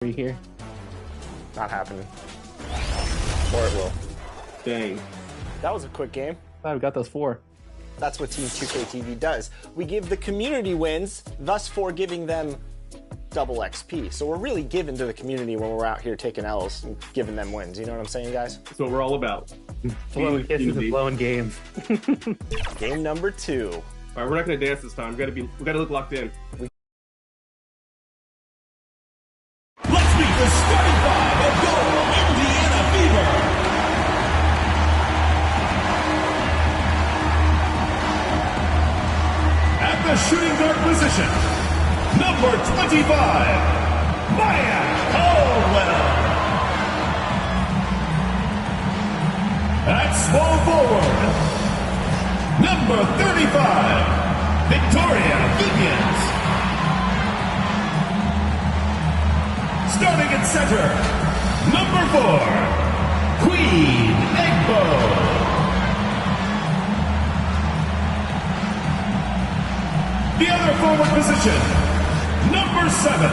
here. Not happening. Or it will. Dang. That was a quick game. Glad we got those 4. That's what Team 2K TV does. We give the community wins, thus for giving them double XP. So we're really giving to the community when we're out here taking L's and giving them wins. You know what I'm saying, guys? That's what we're all about. Blowing kisses and blowing games. Game number 2. All right, we're not gonna dance this time. We gotta look locked in. Let's meet the starting 5 of your Indiana Fever. At the shooting guard position, number 25, Maya Caldwell. At small forward, number 35, Victoria Vigans. Starting at center, number 4, Queen Egbo. The other forward position, number 7,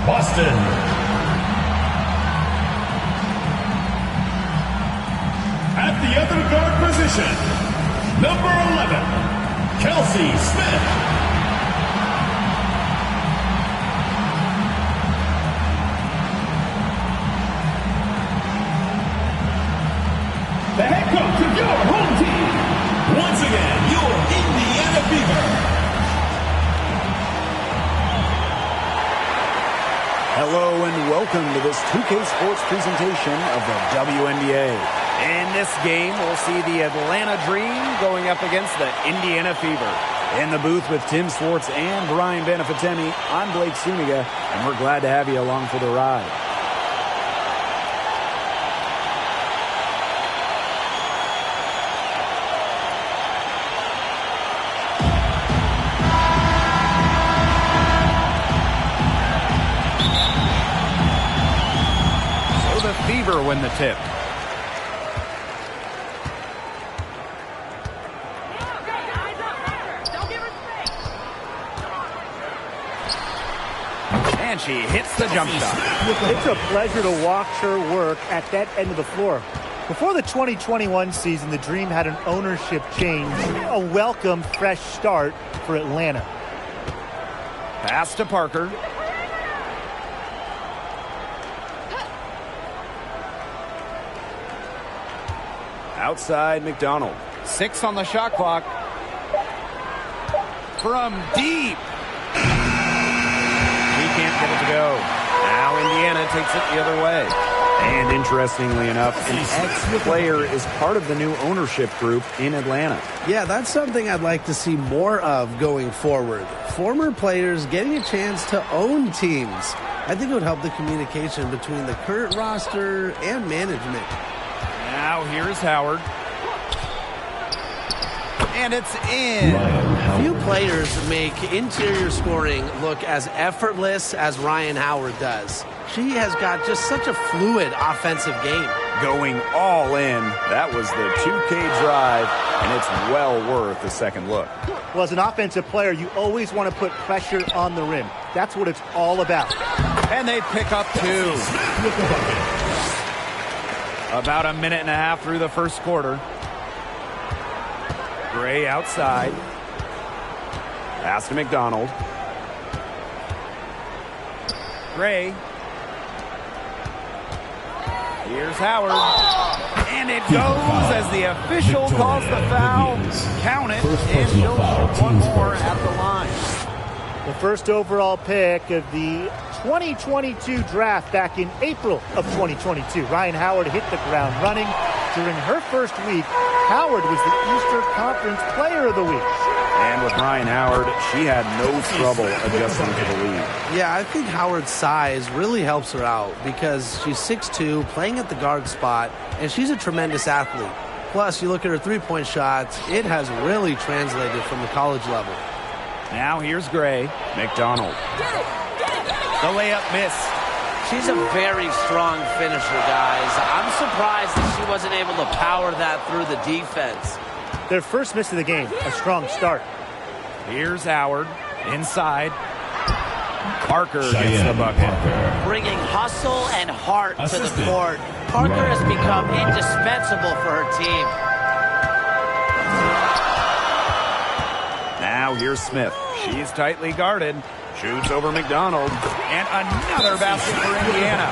Boston. At the other guard position, number 11, Kelsey Smith. The head coach of your home team. Once again, your Indiana Fever. Hello and welcome to this 2K Sports presentation of the WNBA. In this game, we'll see the Atlanta Dream going up against the Indiana Fever. In the booth with Tim Swartz and Brian Benefitemi, I'm Blake Suniga, and we're glad to have you along for the ride. Fever win the tip. And she hits the jump shot. It's a pleasure to watch her work at that end of the floor. Before the 2021 season, the Dream had an ownership change, a welcome fresh start for Atlanta. Pass to Parker. Outside McDonald. 6 on the shot clock. From deep. He can't get it to go. Now Indiana takes it the other way. And interestingly enough, an ex-player is part of the new ownership group in Atlanta. Yeah, that's something I'd like to see more of going forward. Former players getting a chance to own teams. I think it would help the communication between the current roster and management. Now here's Howard. And it's in. Few players make interior scoring look as effortless as Ryan Howard does. She has got just such a fluid offensive game. Going all in. That was the 2K drive, and it's well worth a second look. Well, as an offensive player, you always want to put pressure on the rim. That's what it's all about. And they pick up 2. About a minute and a half through the first quarter. Gray outside. Pass to McDonald. Gray. Here's Howard. And it goes as the official calls the foul. Count it, and she'll shoot one more at the line. The first overall pick of the 2022 draft back in April of 2022. Ryan Howard hit the ground running. During her first week, Howard was the Eastern Conference Player of the Week. And with Ryan Howard, she had no trouble adjusting to the lead. Yeah, I think Howard's size really helps her out because she's 6'2", playing at the guard spot, and she's a tremendous athlete. Plus, you look at her three-point shots, it has really translated from the college level. Now here's Gray. McDonald. The layup miss. She's a very strong finisher, guys. I'm surprised that she wasn't able to power that through the defense. Their first miss of the game, a strong start. Here's Howard inside. Parker gets the bucket. Bringing hustle and heart to the court. Parker has become indispensable for her team. Now here's Smith. She's tightly guarded. Shoots over McDonald. And another basket for Indiana.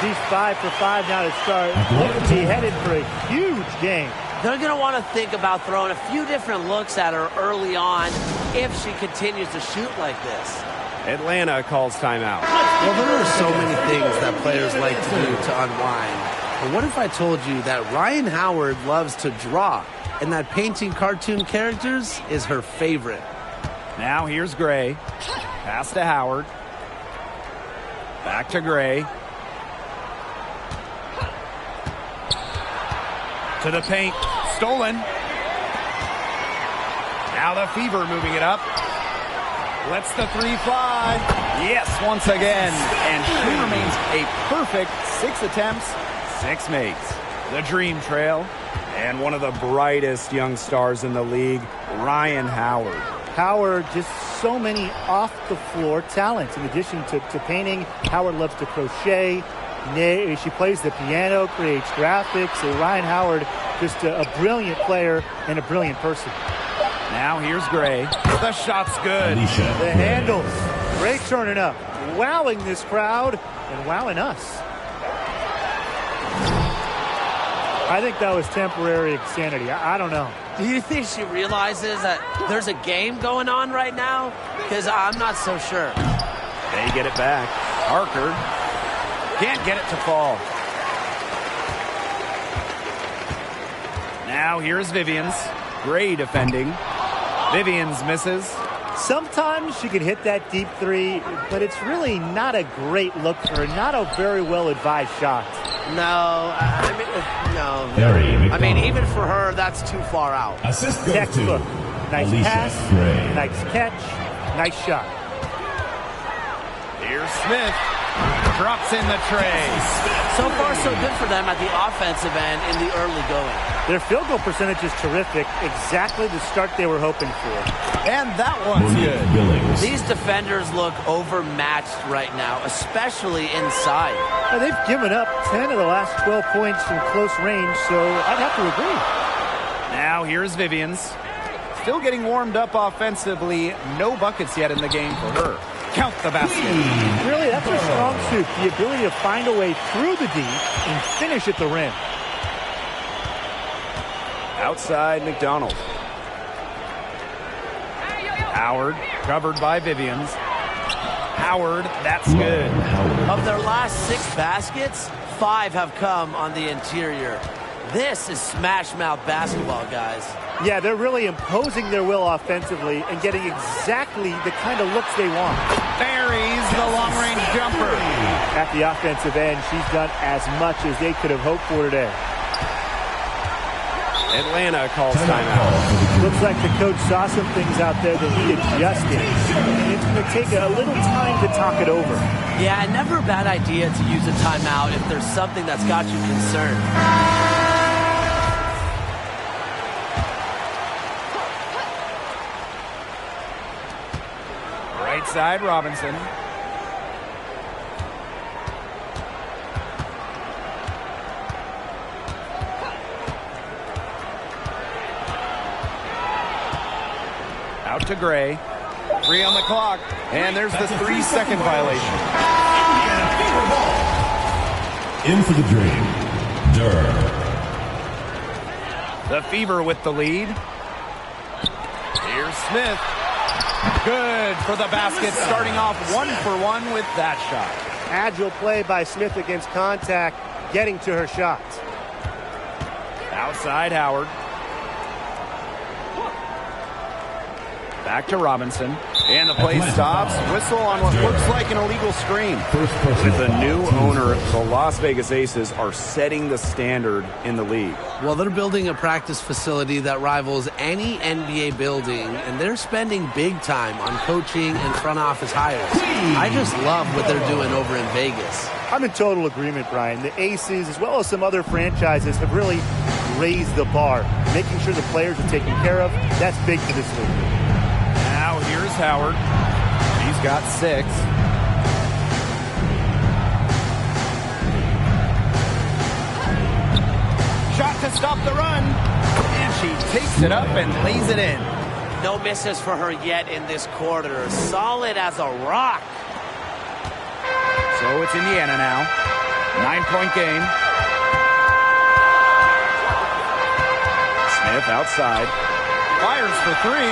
She's 5 for 5 now to start. Looks to be headed for a huge game. They're going to want to think about throwing a few different looks at her early on if she continues to shoot like this. Atlanta calls timeout. Well, there are so many things that players like to do to unwind. But what if I told you that Ryan Howard loves to draw and that painting cartoon characters is her favorite? Now here's Gray. Pass to Howard. Back to Gray. To the paint. Stolen. Now the Fever moving it up. Lets the three fly. Yes, once again. And she remains a perfect 6 attempts, 6 makes. The Dream Trail. And one of the brightest young stars in the league, Ryan Howard. Howard, just so many off-the-floor talents. In addition to painting, Howard loves to crochet. She plays the piano, creates graphics. Ryan Howard, just a brilliant player and a brilliant person. Now here's Gray. The shot's good. The handles. Gray turning up, wowing this crowd and wowing us. I think that was temporary insanity. I don't know. Do you think she realizes that there's a game going on right now? Because I'm not so sure. They get it back. Parker can't get it to fall. Now here's Vivians. Gray defending. Vivians misses. Sometimes she can hit that deep three, but it's really not a great look for her. Not a very well-advised shot. No. I mean, even for her, that's too far out. Assist goes Textbook. to Nice Alicia pass, Gray. nice catch, nice shot. Here's Smith. Drops in the tray. So far, so good for them at the offensive end in the early going. Their field goal percentage is terrific. Exactly the start they were hoping for. And that one's good. Billings. These defenders look overmatched right now, especially inside. Now, they've given up 10 of the last 12 points from close range, so I'd have to agree. Now here's Vivians. Still getting warmed up offensively. No buckets yet in the game for her. Count the basket. Really, that's her strong suit, the ability to find a way through the D and finish at the rim. Outside McDonald. Howard, covered by Vivians. Howard, that's good. Of their last 6 baskets, 5 have come on the interior. This is smash mouth basketball, guys. Yeah, they're really imposing their will offensively and getting exactly the kind of looks they want. Buries the long-range jumper. At the offensive end, she's done as much as they could have hoped for today. Atlanta calls timeout. Looks like the coach saw some things out there that he adjusted. And it's going to take a little time to talk it over. Yeah, never a bad idea to use a timeout if there's something that's got you concerned. Right side, Robinson. Out to Gray. 3 on the clock. And there's the 3-second violation. Indiana Fever ball. In for the Dream. Durr. The Fever with the lead. Here's Smith. Good for the basket, starting off 1 for 1 with that shot. Agile play by Smith against contact, getting to her shot. Outside Howard. Back to Robinson. And the play stops. Whistle on what looks like an illegal screen. With the new owner, the Las Vegas Aces are setting the standard in the league. Well, they're building a practice facility that rivals any NBA building, and they're spending big time on coaching and front office hires. I just love what they're doing over in Vegas. I'm in total agreement, Brian. The Aces, as well as some other franchises, have really raised the bar. Making sure the players are taken care of, that's big for this league. Now here's Howard. He's got 6. takes it up and lays it in. No misses for her yet in this quarter. Solid as a rock. So it's Indiana now. 9-point game. Smith outside. Fires for three.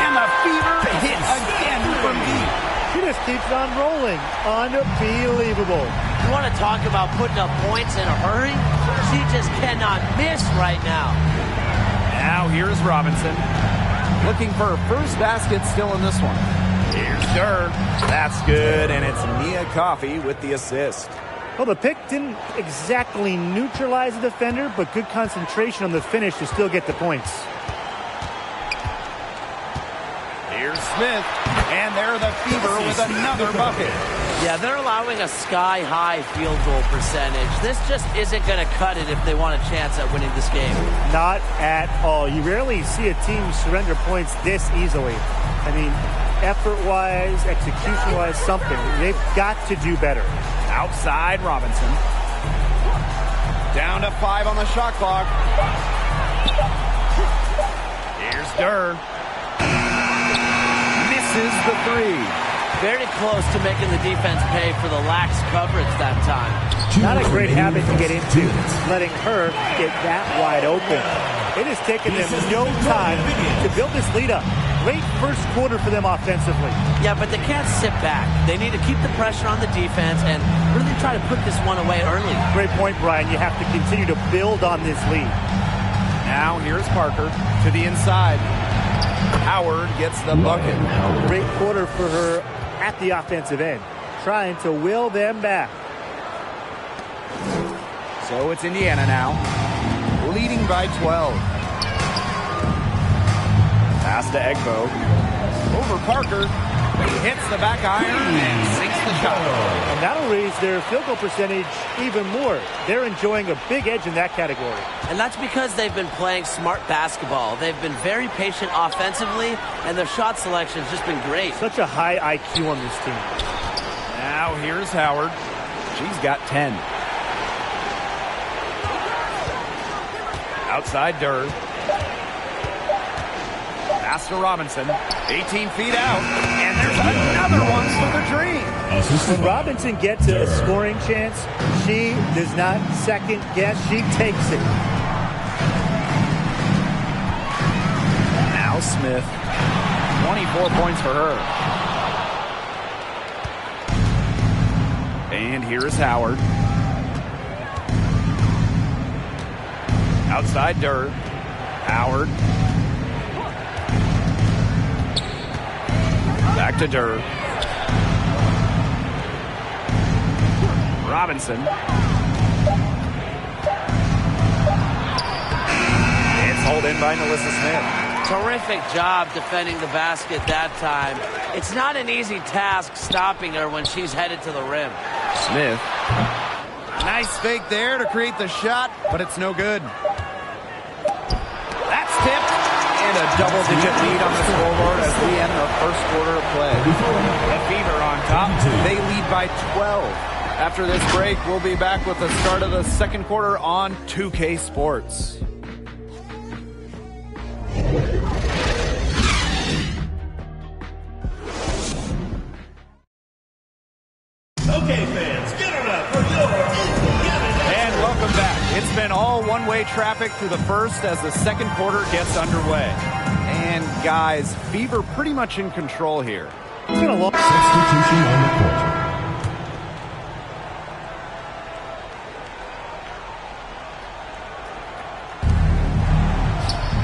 And the Fever hit again from deep. She just keeps on rolling. Unbelievable. You want to talk about putting up points in a hurry? She just cannot miss right now. Now here's Robinson. Looking for her first basket still in this one. Here's Durr. That's good, and it's Nia Coffey with the assist. Well, the pick didn't exactly neutralize the defender, but good concentration on the finish to still get the points. Here's Smith, and there the Fever with another bucket. Yeah, they're allowing a sky-high field goal percentage. This just isn't going to cut it if they want a chance at winning this game. Not at all. You rarely see a team surrender points this easily. I mean, effort-wise, execution-wise, something. They've got to do better. Outside Robinson. Down to 5 on the shot clock. Here's Durr. Misses the three. Very close to making the defense pay for the lax coverage that time. Not a great habit to get into, letting her get that wide open. It has taken them no time to build this lead up. Great first quarter for them offensively. Yeah, but they can't sit back. They need to keep the pressure on the defense and really try to put this one away early. Great point, Brian. You have to continue to build on this lead. Now here's Parker to the inside. Howard gets the bucket. Great quarter for her at the offensive end, trying to will them back. So it's Indiana now, leading by 12. Pass to Egbo. Over Parker. He hits the back iron and sinks the shot. And that'll raise their field goal percentage even more. They're enjoying a big edge in that category. And that's because they've been playing smart basketball. They've been very patient offensively, and their shot selection has just been great. Such a high IQ on this team. Now here's Howard. She's got 10. Outside Durr. Pass to Robinson. 18 feet out. And there's another one for the Dream. When Robinson gets a scoring chance, she does not second guess. She takes it. Now Smith. 24 points for her. And here's Howard. Outside Durr. Howard. Back to Durr. Robinson. It's hauled in by Melissa Smith. Terrific job defending the basket that time. It's not an easy task stopping her when she's headed to the rim. Smith. Nice fake there to create the shot, but it's no good. That's tipped. And a double-digit lead on the scoreboard as we end the first quarter of play. The Fever on top. They lead by 12. After this break, we'll be back with the start of the second quarter on 2K Sports. Okay, fans, get it up for your Indiana. And welcome back. It's been all one-way traffic through the first as the second quarter gets underway. And guys, Fever pretty much in control here. It's been a long Substitution on the court.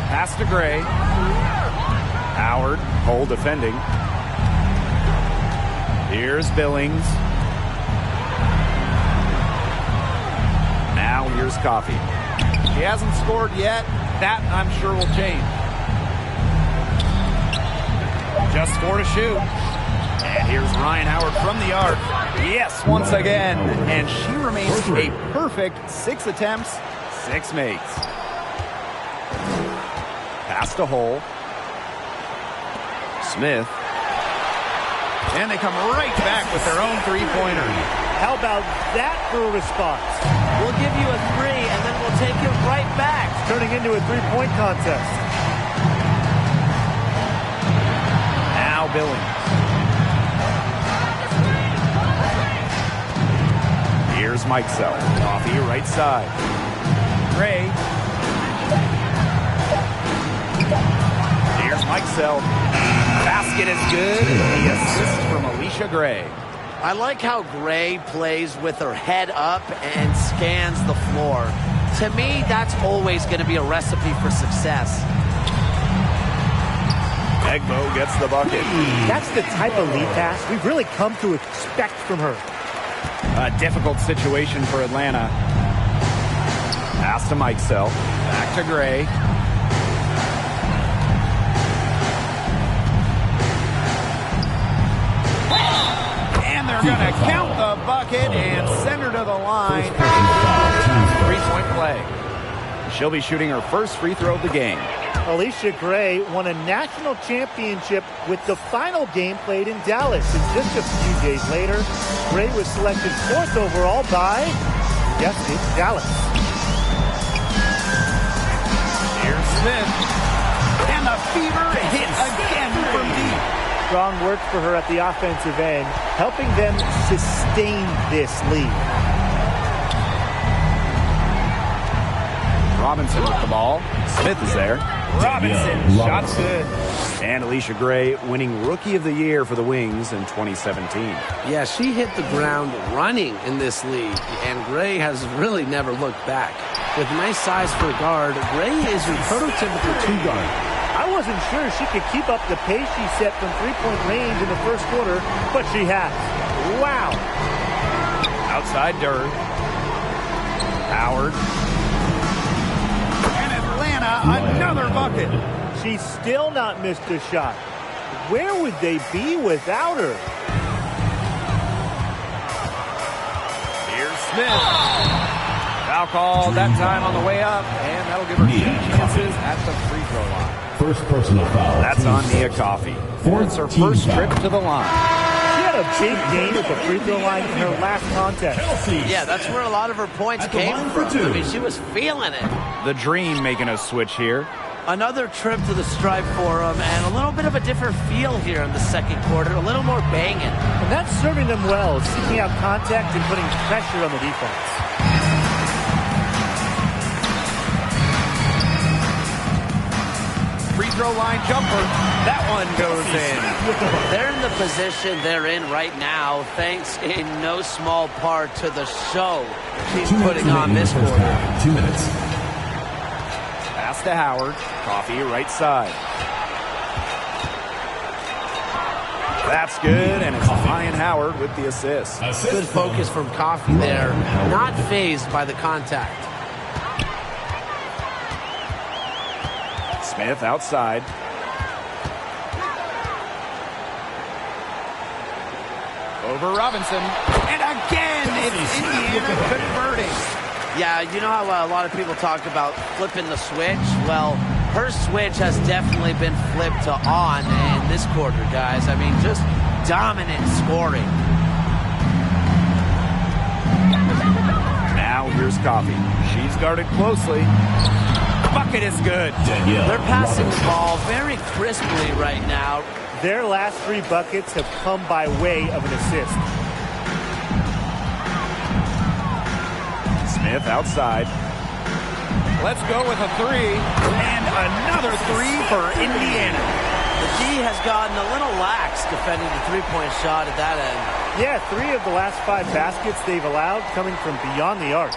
Pass to Gray. Howard, Cole defending. Here's Billings. Now here's Coffey. He hasn't scored yet. That, I'm sure, will change. Just 4 to shoot. And here's Ryan Howard from the arc. Yes, once again. And she remains a perfect 6 attempts, 6 makes. Pass to Hole. Smith. And they come right back with their own three-pointer. How about that for a response? We'll give you a 3, and then we'll take it right back. Turning into a three-point contest. Now Billings. Here's Mike Self. Coffee right side. Gray. Here's Mike Self. Basket is good. The assist from Alicia Gray. I like how Gray plays with her head up and scans the floor. To me, that's always going to be a recipe for success. Egbo gets the bucket. That's the type of lead pass we've really come to expect from her. A difficult situation for Atlanta. Pass to Mike Self. Back to Gray. And they're going to count the bucket and send her to the line. Three-point play. She'll be shooting her first free throw of the game. Alicia Gray won a national championship with the final game played in Dallas. And just a few days later, Gray was selected 4th overall by, yes, it's Dallas. Here's Smith. And the Fever hit again from deep. Strong work for her at the offensive end, helping them sustain this lead. Robinson with the ball. Smith is there. Robinson, shot's good. And Alicia Gray winning Rookie of the Year for the Wings in 2017. Yeah, she hit the ground running in this league, and Gray has really never looked back. With nice size for a guard, Gray is your prototypical 2-guard. I wasn't sure she could keep up the pace she set from three-point range in the first quarter, but she has. Wow. Outside Durr. Howard. And Atlanta, another bucket. She's still not missed a shot. Where would they be without her? Here's Smith. Foul call that time on the way up, and that'll give her 2 chances at the free throw line. First personal foul. That's on Nia Coffey. It's her first trip to the line. She had a big game at the free throw line in her last contest. Yeah, that's where a lot of her points came from. I mean, she was feeling it. The Dream making a switch here. Another trip to the Stripe Forum, and a little bit of a different feel here in the second quarter. A little more banging. And that's serving them well, seeking out contact and putting pressure on the defense. Free throw line jumper. That one goes in. They're in the position they're in right now, thanks in no small part to the show she's putting on this quarter. 2 minutes. Pass to Howard. Coffey right side. That's good, and it's Ryan Howard with the assist. Good focus from Coffey there. Not fazed by the contact. Smith outside. Over Robinson. And again, it's Indiana converting. Yeah, you know how a lot of people talk about flipping the switch? Well, her switch has definitely been flipped to on in this quarter, guys. I mean, just dominant scoring. Now here's Coffey. She's guarded closely. Bucket is good. They're passing the ball very crisply right now. Their last 3 buckets have come by way of an assist. Smith outside. Let's go with a 3. And another 3 for Indiana. The D has gotten a little lax defending the three-point shot at that end. Yeah, 3 of the last 5 baskets they've allowed coming from beyond the arc.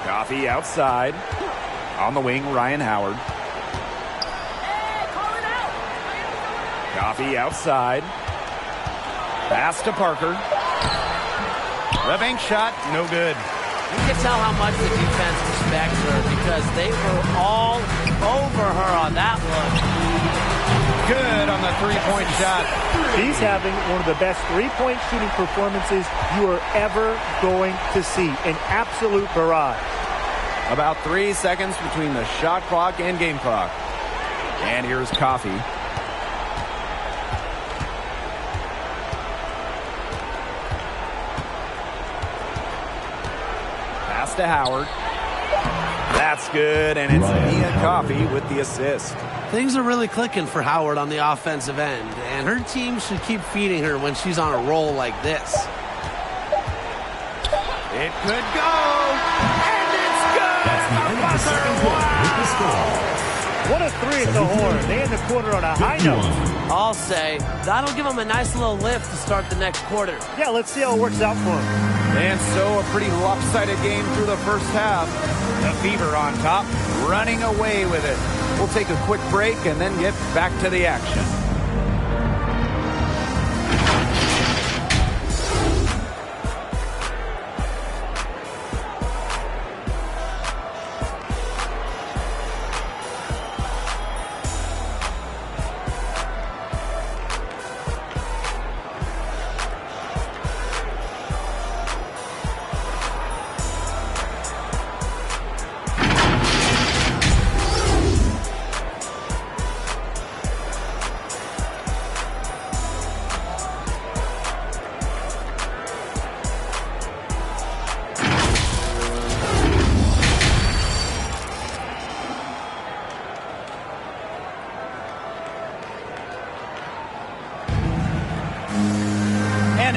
Coffey outside. On the wing, Ryan Howard. Coffey outside. Pass to Parker. The bank shot, no good. You can tell how much the defense respects her because they were all over her on that look. Good on the three-point shot. She's having one of the best three-point shooting performances you are ever going to see. An absolute barrage. About 3 seconds between the shot clock and game clock. And here's Coffey. Pass to Howard. That's good, and it's Nia Coffey with the assist. Things are really clicking for Howard on the offensive end, and her team should keep feeding her when she's on a roll like this. It could go, and it's good! That's the end of the second quarter with the score. What a three at the horn. They end the quarter on a high note. I'll say that'll give them a nice little lift to start the next quarter. Yeah, let's see how it works out for them. And so a pretty lopsided game through the first half. The Fever on top, running away with it. We'll take a quick break and then get back to the action.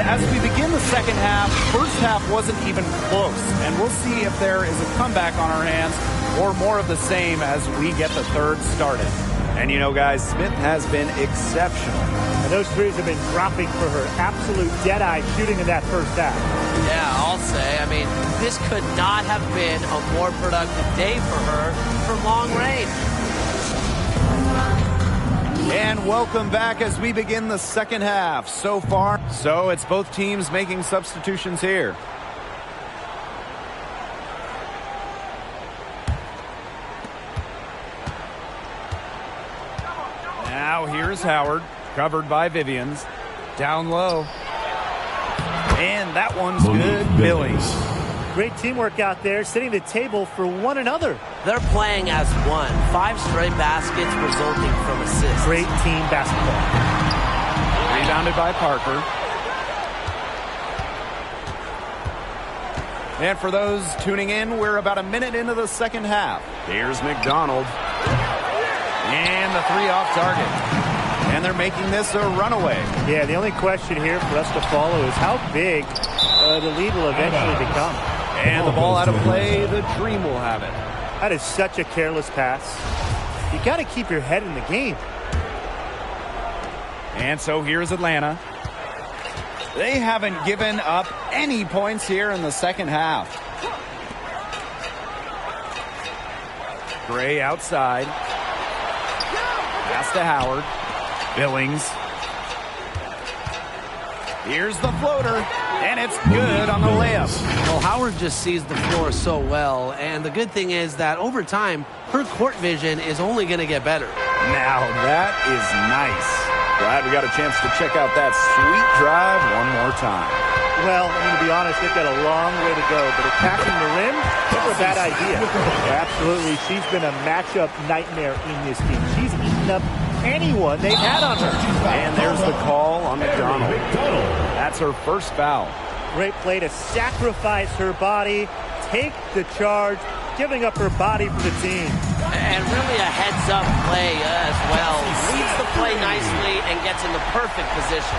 As we begin the second half, first half wasn't even close, and we'll see if there is a comeback on our hands or more of the same as we get the third started. And you know, guys, Smith has been exceptional. And those threes have been dropping for her. Absolute dead-eye shooting in that first half. Yeah, I'll say. I mean, this could not have been a more productive day for her from long range. And welcome back as we begin the second half. So far, it's both teams making substitutions here. Now here's Howard, covered by Vivians. Down low. And that one's good, Billings. Great teamwork out there, setting the table for one another. They're playing as one. 5 straight baskets resulting from assists. Great team basketball. Rebounded by Parker. And for those tuning in, we're about a minute into the second half. Here's McDonald. And the three off target. And they're making this a runaway. Yeah, the only question here for us to follow is how big the lead will eventually become. And the ball out of play, the Dream will have it. That is such a careless pass. You got to keep your head in the game. And so here's Atlanta. They haven't given up any points here in the second half. Gray outside. Pass to Howard. Billings. Here's the floater, and it's good on the layup. Well, Howard just sees the floor so well, and the good thing is that over time, her court vision is only going to get better. Now that is nice. Glad we got a chance to check out that sweet drive one more time. Well, I mean, to be honest, they've got a long way to go, but attacking the rim, never a bad idea. Absolutely, she's been a matchup nightmare in this team. She's eaten up anyone they've had on her. And there's the call on McDonald. That's her first foul. Great play to sacrifice her body, take the charge, giving up her body for the team. And really a heads-up play as well. Leads the play nicely and gets in the perfect position.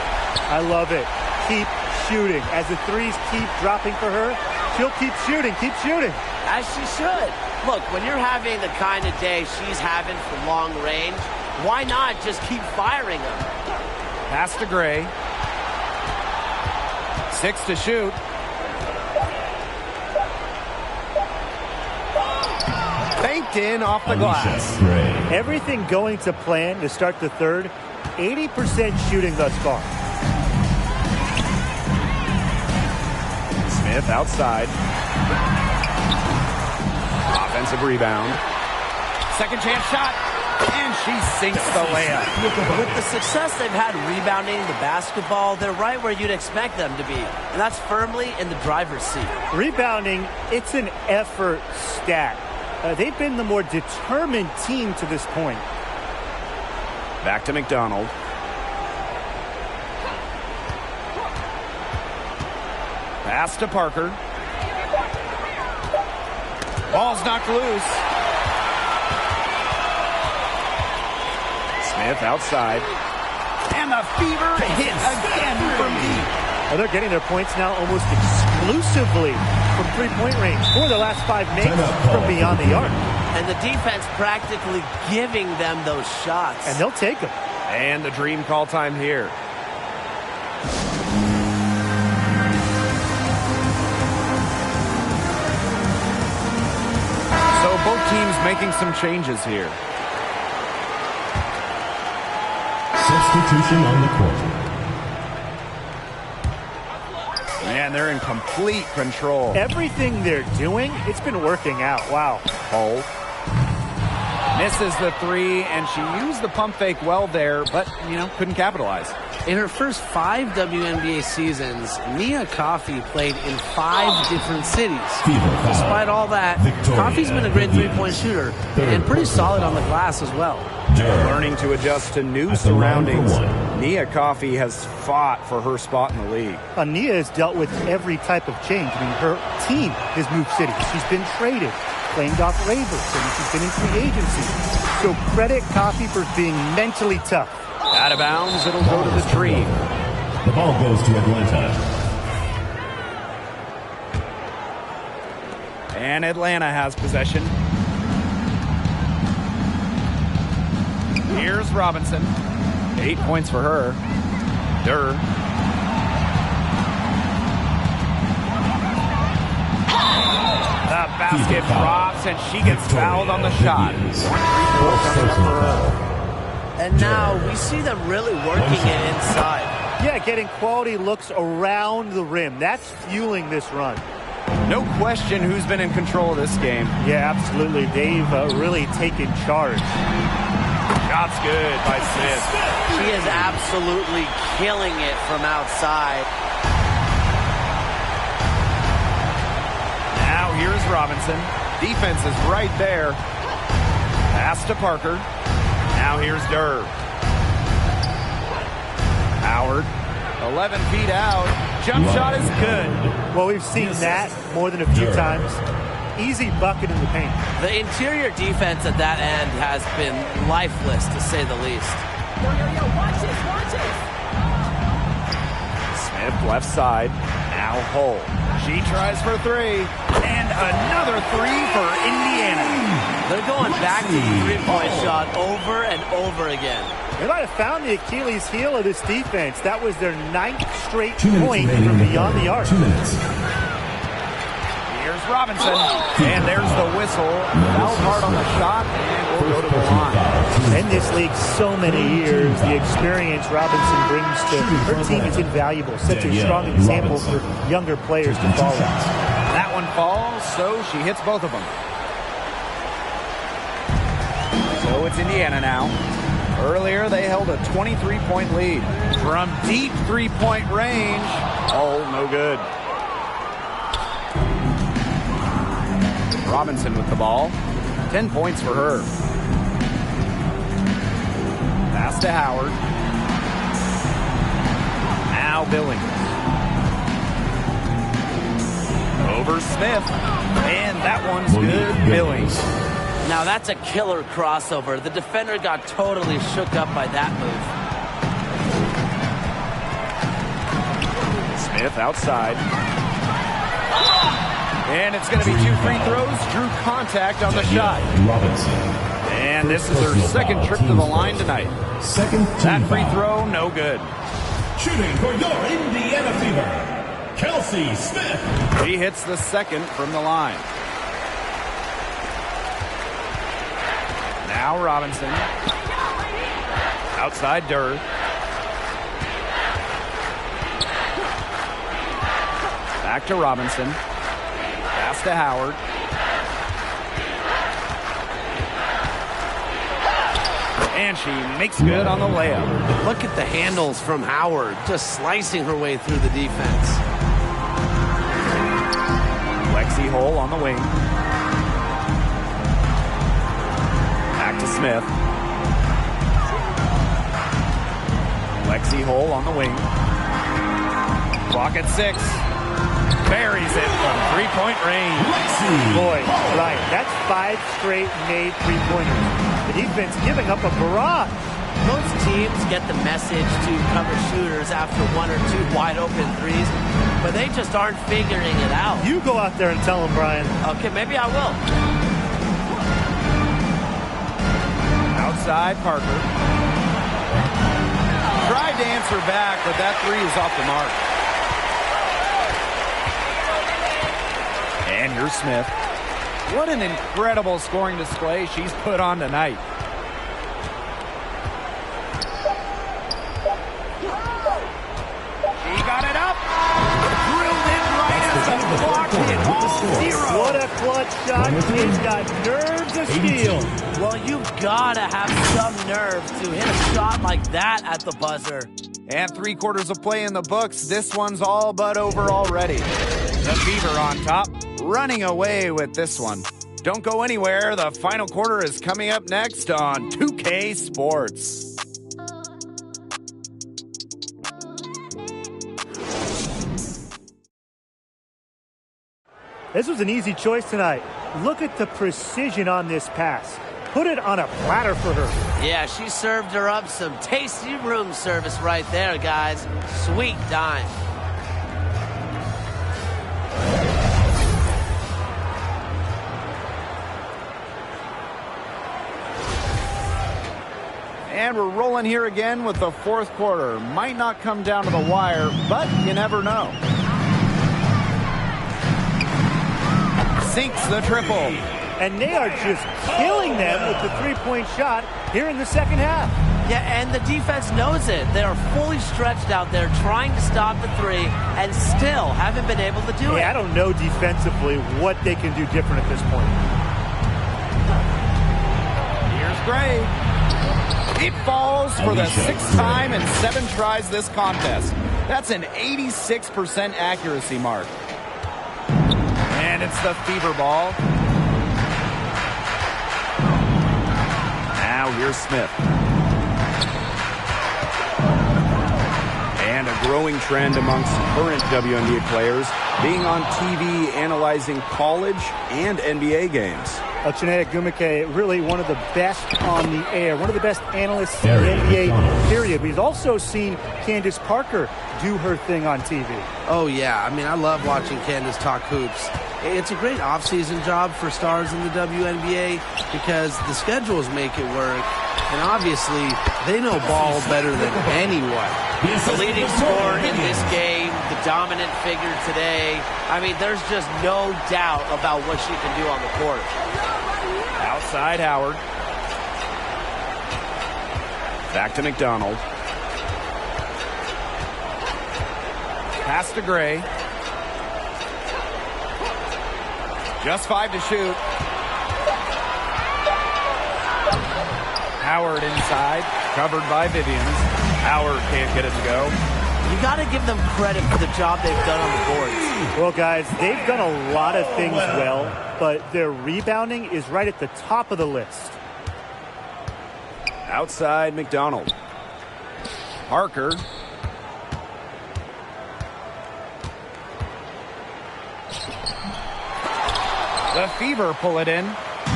I love it. Keep shooting. As the threes keep dropping for her, she'll keep shooting, As she should. Look, when you're having the kind of day she's having from long range, why not just keep firing them? Pass to Gray. 6 to shoot. Banked in off the glass. Everything going to plan to start the third. 80% shooting thus far. Smith outside. Offensive rebound. Second chance shot. And she sinks the layup. With the success they've had rebounding the basketball, they're right where you'd expect them to be. And that's firmly in the driver's seat. Rebounding, it's an effort stat. They've been the more determined team to this point. Back to McDonald. Pass to Parker. Ball's knocked loose. Smith outside. And the Fever hit again from deep. Well, they're getting their points now almost exclusively from three-point range. 4 of the last 5 makes from beyond the arc. And the defense practically giving them those shots. And they'll take them. And the dream call time here. So both teams making some changes here. Substitution on the court. Man, they're in complete control. Everything they're doing, it's been working out. Wow. Hole. Misses the 3, and she used the pump fake well there, but, couldn't capitalize. In her first 5 WNBA seasons, Nia Coffey played in 5 different cities. Despite all that, Coffey's been a great three-point shooter and pretty solid on the glass as well. Learning to adjust to new surroundings, Nia Coffey has fought for her spot in the league. Nia has dealt with every type of change. I mean, her team has moved cities. She's been traded, playing Doc Rivers, and she's been in free agency. So credit Coffey for being mentally tough. Out of bounds, it'll go to the Dream. The ball goes to Atlanta. And Atlanta has possession. Here's Robinson. 8 points for her. Durr. The basket drops, and she gets fouled on the shot. And now we see them really working it inside. Yeah, getting quality looks around the rim. That's fueling this run. No question who's been in control of this game. Yeah, absolutely. They've really taken charge. Shot's good by Smith. She is absolutely killing it from outside. Now here's Robinson. Defense is right there. Pass to Parker. Now here's Durr. Howard, 11 feet out. Jump shot is good. Well, we've seen that more than a few times. Easy bucket in the paint. The interior defense at that end has been lifeless, to say the least. Watch this. Smith left side. Now Hull. She tries for 3. And another 3 for Indiana. They're going back to the three-point shot over and over again. They might have found the Achilles heel of this defense. That was their 9th straight point from beyond the arc. 2 minutes. Here's Robinson. And there's the whistle. Foul hard on the shot. And we'll go to the line. In this league so many years, the experience Robinson brings to her team is invaluable. Such a strong example for younger players to follow. That one falls, so she hits both of them. So it's Indiana now. Earlier, they held a 23-point lead. From deep three-point range, no good. Robinson with the ball. 10 points for her. Pass to Howard. Now Billings. Over Smith. And that one's good. Billings. Now that's a killer crossover. The defender got totally shook up by that move. Smith outside. And it's going to be 2 free throws. Drew contact on the shot. Robinson. And this is her second trip to the line tonight. That free throw, no good. Shooting for your Indiana Fever, Kelsey Smith. She hits the second from the line. Now Robinson. Outside Durr. Back to Robinson. Pass to Howard. And she makes good on the layup. Look at the handles from Howard, just slicing her way through the defense. Lexi Hull on the wing. Back to Smith. Lexi Hull on the wing. Clock at 6. Buries it from three-point range. Boy, Ryan, that's 5 straight made three-pointers. The defense giving up a barrage. Most teams get the message to cover shooters after 1 or 2 wide open threes, but they just aren't figuring it out. You go out there and tell them, Brian. Okay, maybe I will. Outside, Parker. Tried to answer back, but that three is off the mark. And here's Smith. What an incredible scoring display she's put on tonight. She got it up. Drilled in right as the clock hit all zero. What a clutch shot. She's got nerves of steel. Well, you've got to have some nerve to hit a shot like that at the buzzer. And 3/4 of play in the books. This one's all but over already. The Fever on top, running away with this one. Don't go anywhere. The final quarter is coming up next on 2K Sports. This was an easy choice tonight. Look at the precision on this pass. Put it on a platter for her. Yeah, she served her up some tasty room service right there, guys. Sweet dime. And we're rolling here again with the fourth quarter. Might not come down to the wire, but you never know. Sinks the triple. And they are just killing them with the three-point shot here in the second half. Yeah, and the defense knows it. They are fully stretched out there trying to stop the three and still haven't been able to do it. I don't know defensively what they can do different at this point. Here's Gray. It falls for the 6th time in 7 tries this contest. That's an 86% accuracy mark. And it's the Fever ball. Now here's Smith. And a growing trend amongst current WNBA players being on TV analyzing college and NBA games. Chineda Gumake, really one of the best on the air, one of the best analysts in the NBA, period. We've also seen Candace Parker do her thing on TV. Oh, yeah. I mean, I love watching Candace talk hoops. It's a great off-season job for stars in the WNBA because the schedules make it work. And obviously, they know ball better than anyone. The leading scorer in this game, the dominant figure today. I mean, there's just no doubt about what she can do on the court. Outside Howard. Back to McDonald. Pass to Gray. Just 5 to shoot. Howard inside, covered by Vivians. Howard can't get it to go. You got to give them credit for the job they've done on the boards. Well, guys, they've done a lot of things well, but their rebounding is right at the top of the list. Outside McDonald. Parker. The Fever pull it in.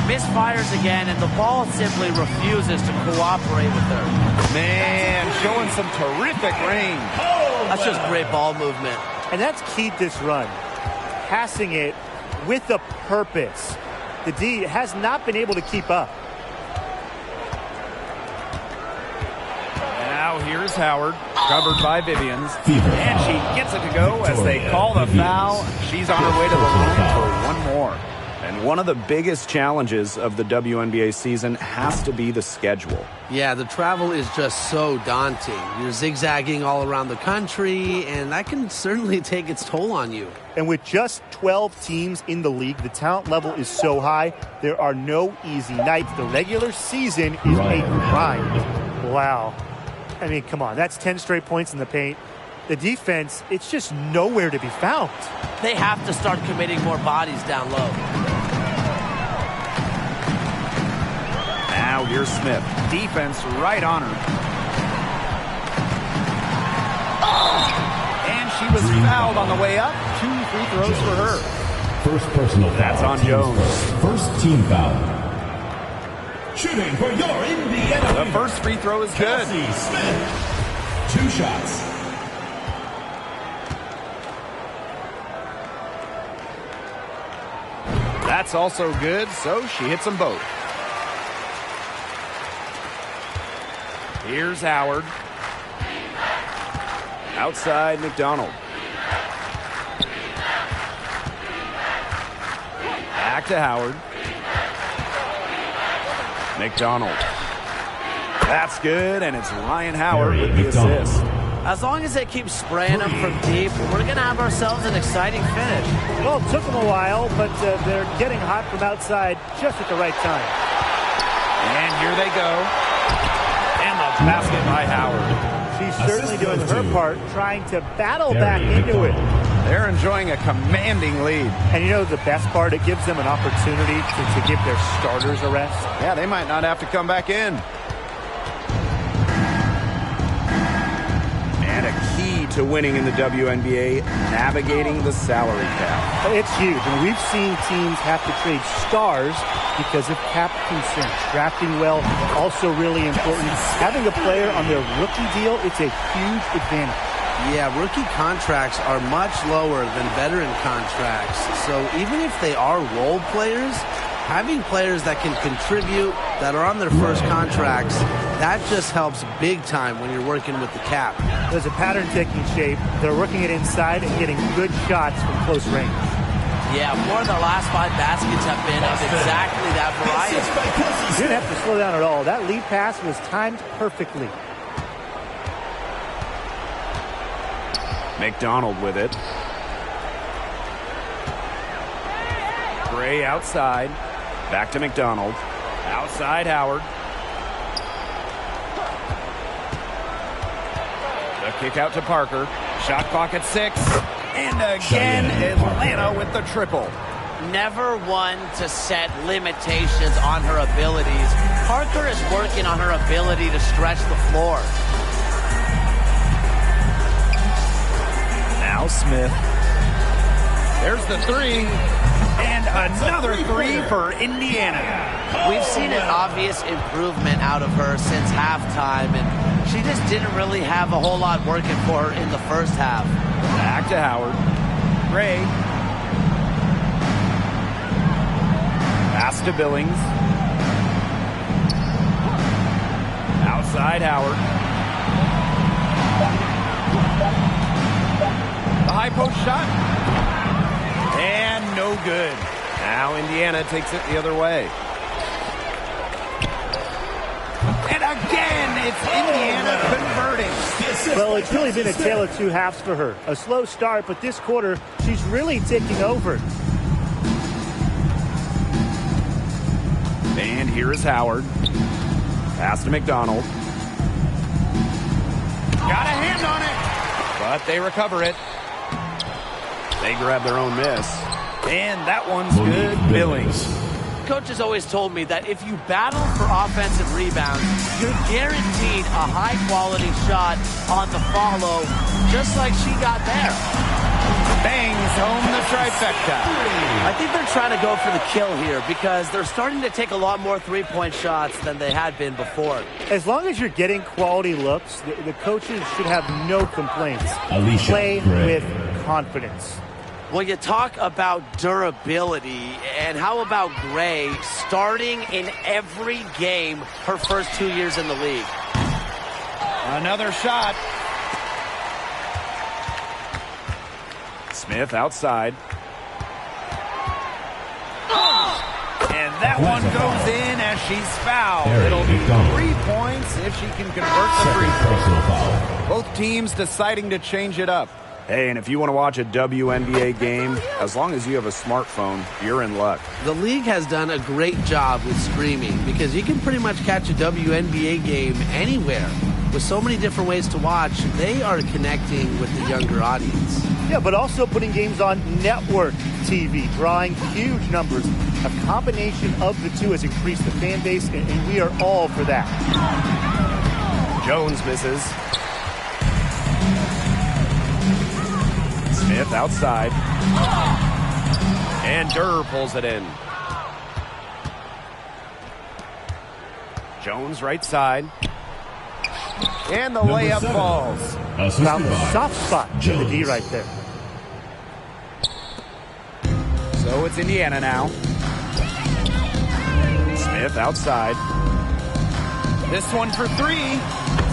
Misfires again, and the ball simply refuses to cooperate with her. Man, showing some terrific range. That's just great ball movement. And that's keyed this run. Passing it with a purpose. The D has not been able to keep up. Now here's Howard, covered by Vivians. And she gets it to go as they call the foul. She's on her way to the line for one more. And one of the biggest challenges of the WNBA season has to be the schedule. Yeah, the travel is just so daunting. You're zigzagging all around the country, and that can certainly take its toll on you. And with just 12 teams in the league, the talent level is so high, there are no easy nights. The regular season is a grind. Wow. I mean, come on, that's 10 straight points in the paint. The defense, it's just nowhere to be found. They have to start committing more bodies down low. Now here's Smith. Defense right on her. And she was fouled on the way up. 2 free throws for her. First personal foul. That's on Jones. First team foul. Shooting for your Indiana. The first free throw is good. Kelsey Smith. 2 shots. That's also good, so she hits them both. Here's Howard. Outside McDonald. Back to Howard. McDonald. That's good, and it's Ryan Howard with the assist. As long as they keep spraying them from deep, we're going to have ourselves an exciting finish. Well, it took them a while, but they're getting hot from outside just at the right time. And here they go. And the basket by Howard. She's certainly doing her part, trying to battle back into it. They're enjoying a commanding lead. And you know the best part? It gives them an opportunity to give their starters a rest. Yeah, they might not have to come back in. And a key to winning in the WNBA, navigating the salary cap. It's huge. And we've seen teams have to trade stars because of cap concerns. Drafting well, also really important. Having a player on their rookie deal, it's a huge advantage. Yeah, rookie contracts are much lower than veteran contracts. So even if they are role players, having players that can contribute, that are on their first contracts, that just helps big time when you're working with the cap. There's a pattern taking shape. They're working it inside and getting good shots from close range. Yeah, 4 of the last 5 baskets have been of exactly that variety. You didn't have to slow down at all. That lead pass was timed perfectly. McDonald with it. Gray outside. Back to McDonald. Outside Howard. The kick out to Parker. Shot clock at 6. And again, Atlanta with the triple. Never one to set limitations on her abilities. Parker is working on her ability to stretch the floor. Now Smith. There's the 3. And another 3 for Indiana. We've seen an obvious improvement out of her since halftime, and she just didn't really have a whole lot working for her in the first half. Back to Howard. Gray. Pass to Billings. Outside Howard. The high post shot. And no good. Now Indiana takes it the other way. And again, it's Indiana converting. Well, it's really been a tale of 2 halves for her. A slow start, but this quarter, she's really taking over. And here is Howard. Pass to McDonald. Got a hand on it. But they recover it. They grab their own miss. And that one's good. Billings. Coach has always told me that if you battle for offensive rebounds, you're guaranteed a high-quality shot on the follow, just like she got there. Bangs home the trifecta. I think they're trying to go for the kill here because they're starting to take a lot more three-point shots than they had been before. As long as you're getting quality looks, the coaches should have no complaints. Alicia Play Gray. with confidence. Well, you talk about durability, and how about Gray starting in every game her first 2 years in the league? Another shot. Smith outside. And that one goes in as she's fouled. It'll be 3 points if she can convert the free throw. Both teams deciding to change it up. Hey, and if you want to watch a WNBA game, as long as you have a smartphone, you're in luck. The league has done a great job with streaming because you can pretty much catch a WNBA game anywhere. With so many different ways to watch, they are connecting with the younger audience. Yeah, but also putting games on network TV, drawing huge numbers. A combination of the two has increased the fan base, and we are all for that. Jones misses. Smith outside. And Durr pulls it in. Jones right side. And the layup falls. Found the soft spot in the D right there. So it's Indiana now. Smith outside. This one for three.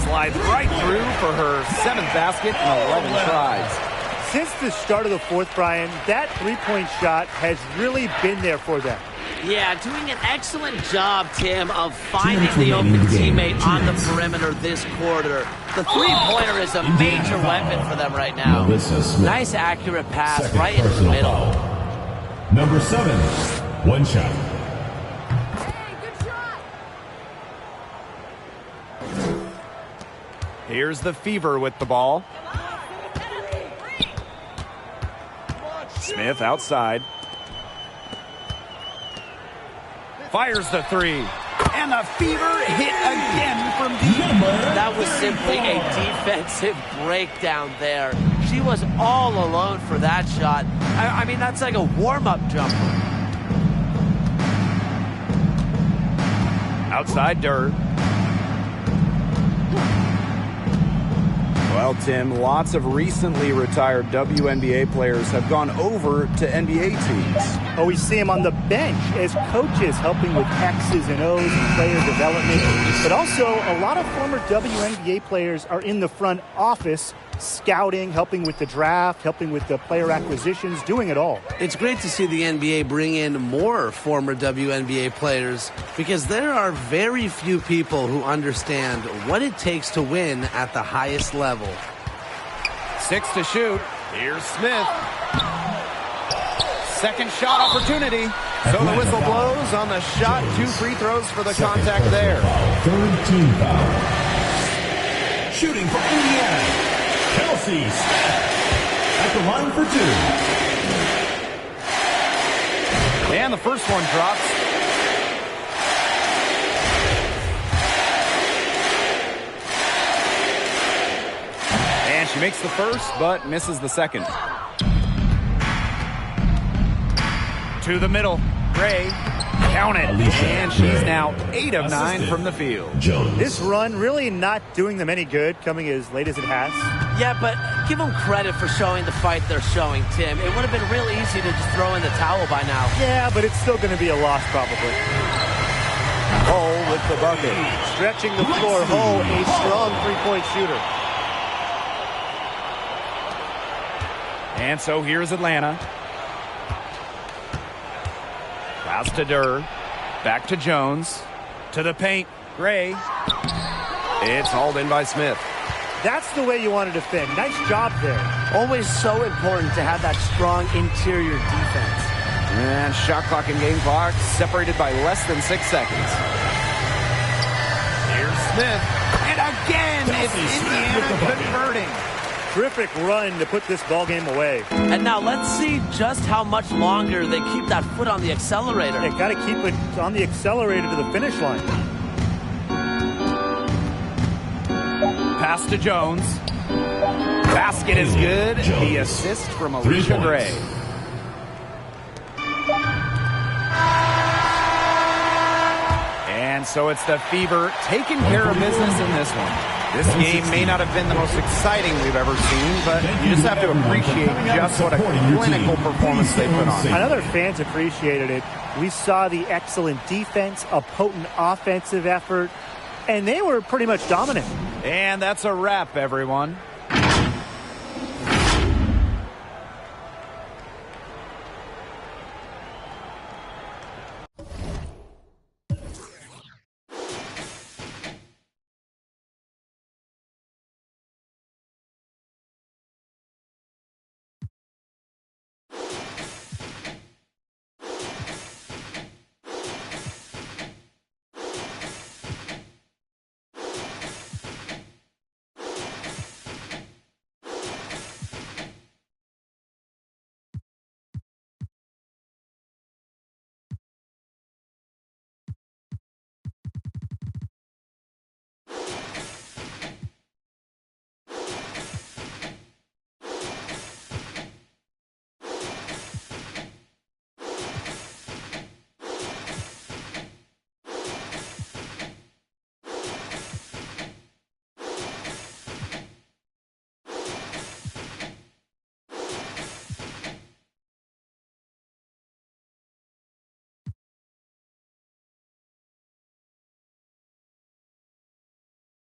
Slides right through for her 7th basket in 11 tries. Since the start of the fourth, Brian, that three-point shot has really been there for them. Yeah, doing an excellent job, Tim, of finding the open teammate on the perimeter this quarter. The three-pointer is a major weapon for them right now. Nice, accurate pass right into the middle. Number 7, one shot. Here's the Fever with the ball. Smith outside. Fires the three. And the Fever hit again from deep. That was simply a defensive breakdown there. She was all alone for that shot. I mean, that's like a warm-up jumper. Outside Durr. Well, Tim, lots of recently retired WNBA players have gone over to NBA teams. Oh, we see him on the bench as coaches helping with X's and O's and player development. But also, a lot of former WNBA players are in the front office, scouting, helping with the draft, helping with the player acquisitions, doing it all. It's great to see the NBA bring in more former WNBA players because there are very few people who understand what it takes to win at the highest level. 6 to shoot. Here's Smith. Second shot opportunity. So the whistle blows on the shot. 2 free throws for the contact there. Third team foul. Shooting for Indiana, Kelsey Smith at the line for 2. And the first one drops. And she makes the first, but misses the second. To the middle. Gray. Count it. And she's now 8 of 9 from the field. This run really not doing them any good, coming as late as it has. Yeah, but give them credit for showing the fight they're showing, Tim. It would have been real easy to just throw in the towel by now. Yeah, but it's still going to be a loss probably. Hull with the bucket. Stretching the floor. Hull, a strong three-point shooter. And so here's Atlanta. Pass to Durr. Back to Jones. To the paint. Gray. It's hauled in by Smith. That's the way you want to defend. Nice job there. Always so important to have that strong interior defense. And shot clock and game clock separated by less than 6 seconds. Here's Smith. And again, it's Indiana converting. Terrific run to put this ball game away. And now let's see just how much longer they keep that foot on the accelerator. They got to keep it on the accelerator to the finish line. Pass to Jones. Basket is good. The assist from Alicia Gray. And so it's the Fever taking care of business in this one. This game may not have been the most exciting we've ever seen, but you just have to appreciate just what a clinical performance they put on. I know their fans appreciated it. We saw the excellent defense, a potent offensive effort, and they were pretty much dominant. And that's a wrap, everyone.